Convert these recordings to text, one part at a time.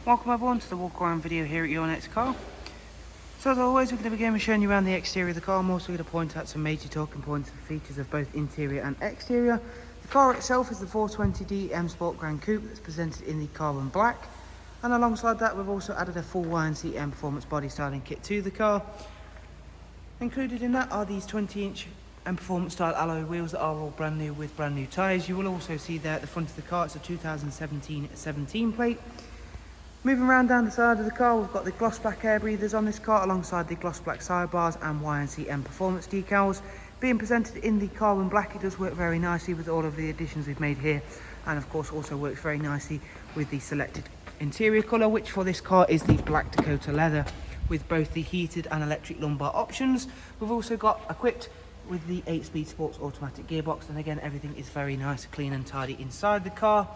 Welcome everyone to the walk around video here at your next car. So as always, we're going to begin with showing you around the exterior of the car. I'm also going to point out some major talking points and features of both interior and exterior. The car itself is the 420D M Sport Gran Coupe that's presented in the carbon black, and alongside that we've also added a full YNC Mperformance body styling kit to the car. Included in that are these 20-inch Mperformance style alloy wheels that are all brand new with brand new tyres. You will also see there at the front of the car it's a 2017 17 plate. Moving around down the side of the car, we've got the gloss black air breathers on this car alongside the gloss black sidebars and YNC Mperformance decals. Being presented in the carbon black, it does work very nicely with all of the additions we've made here, and of course also works very nicely with the selected interior colour, which for this car is the black Dakota leather with both the heated and electric lumbar options. We've also got equipped with the 8-speed sports automatic gearbox, and again everything is very nice, clean and tidy inside the car.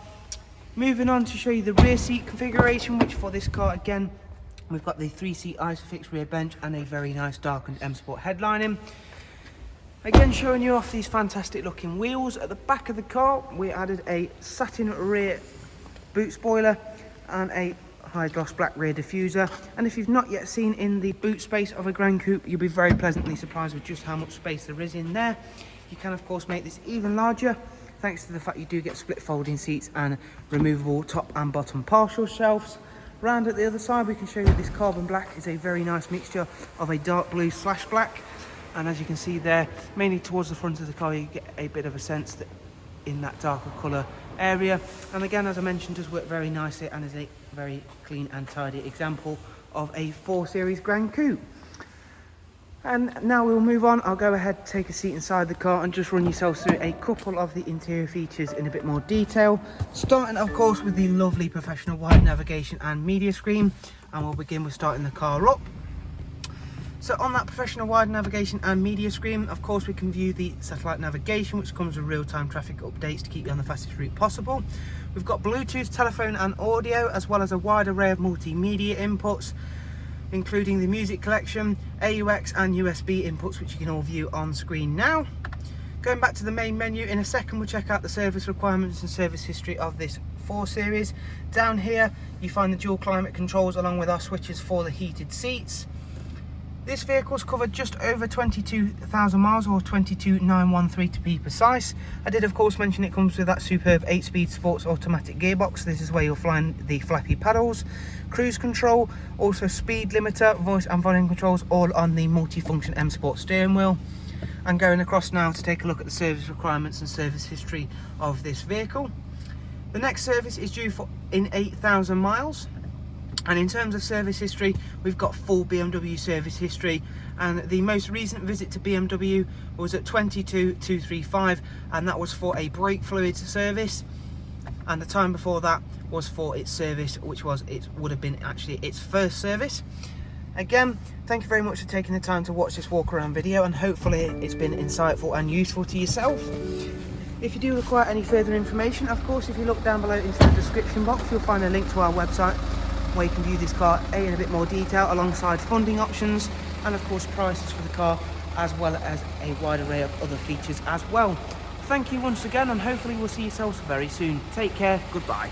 Moving on to show you the rear seat configuration, which for this car again we've got the 3-seat Isofix rear bench and a very nice darkened M Sport headlining. Again showing you off these fantastic looking wheels. At the back of the car we added a satin rear boot spoiler and a high gloss black rear diffuser, and if you've not yet seen in the boot space of a Gran Coupe, you'll be very pleasantly surprised with just how much space there is in there. You can of course make this even larger thanks to the fact you do get split folding seats and removable top and bottom partial shelves. Round at the other side we can show you this carbon black is a very nice mixture of a dark blue slash black, and as you can see there, mainly towards the front of the car, you get a bit of a sense that in that darker colour area, and again as I mentioned does work very nicely and is a very clean and tidy example of a 4 Series Gran Coupe. And now we'll move on. I'll go ahead, take a seat inside the car and just run yourselves through a couple of the interior features in a bit more detail, starting of course with the lovely professional wide navigation and media screen, and we'll begin with starting the car up. So on that professional wide navigation and media screen, of course we can view the satellite navigation, which comes with real-time traffic updates to keep you on the fastest route possible. We've got Bluetooth, telephone and audio, as well as a wide array of multimedia inputs, including the music collection, AUX and USB inputs, which you can all view on screen now. Going back to the main menu in a second, we'll check out the service requirements and service history of this 4 Series. Down here you find the dual climate controls along with our switches for the heated seats. This vehicle's covered just over 22,000 miles, or 22,913 to be precise. I did of course mention it comes with that superb 8-speed sports automatic gearbox. This is where you'll find the flappy paddles, cruise control, also speed limiter, voice and volume controls, all on the multifunction M Sport steering wheel. And going across now to take a look at the service requirements and service history of this vehicle. The next service is due in 8,000 miles. And in terms of service history, we've got full BMW service history, and the most recent visit to BMW was at 22,235, and that was for a brake fluid service, and the time before that was for its service, which was, it would have been actually its first service. Again, thank you very much for taking the time to watch this walk around video, and hopefully it's been insightful and useful to yourself. If you do require any further information, of course if you look down below into the description box, you'll find a link to our website where you can view this car in a bit more detail, alongside funding options and of course prices for the car, as well as a wide array of other features as well. Thank you once again, and hopefully we'll see yourselves very soon. Take care, goodbye.